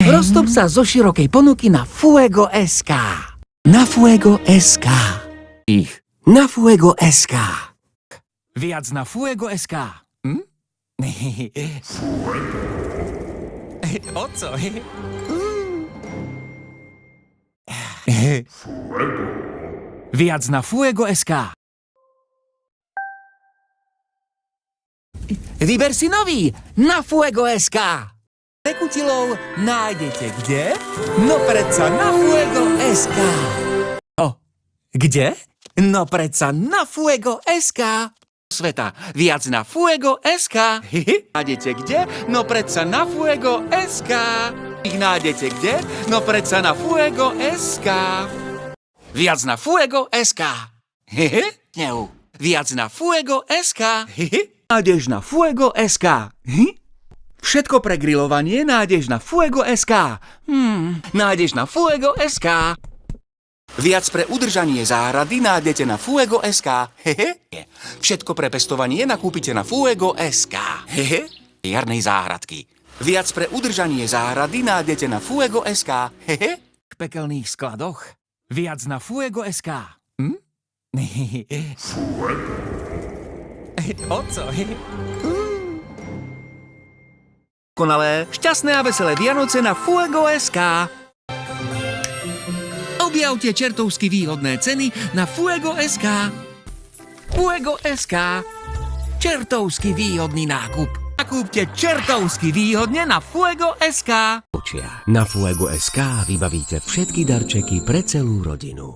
Roztop sa zo širokej ponuky na Fuego.sk. Na Fuego.sk. Na Fuego.sk. Viac na Fuego.sk. Oco. Viac na Fuego.sk. Vyber si nový na Fuego.sk. Tekutilov nájdete kde? No predsa na Fuego.sk. Kde? No predsa na Fuego.sk. Sveta, viac na Fuego.sk. Nájdete kde? No predsa na Fuego.sk. Ich nájdete kde? No predsa na Fuego.sk. Viac na Fuego.sk. Viac na Fuego.sk. Nájdeš na Fuego.sk. Všetko pre grilovanie nájdeš na Fuego.sk. Nájdeš na Fuego.sk. Viac pre udržanie záhrady nájdete na Fuego.sk. Všetko pre pestovanie nakúpite na Fuego.sk. Jarnej záhradky. Viac pre udržanie záhrady nájdete na Fuego.sk. V pekelných skladoch. Viac na Fuego.sk. Oco. Konalé, šťastné a veselé Vianoce na Fuego.sk. Objavte čertovsky výhodné ceny na Fuego.sk. Fuego.sk. Čertovsky výhodný nákup. Nakúpte čertovsky výhodne na Fuego.sk. Na Fuego.sk vybavíte všetky darčeky pre celú rodinu.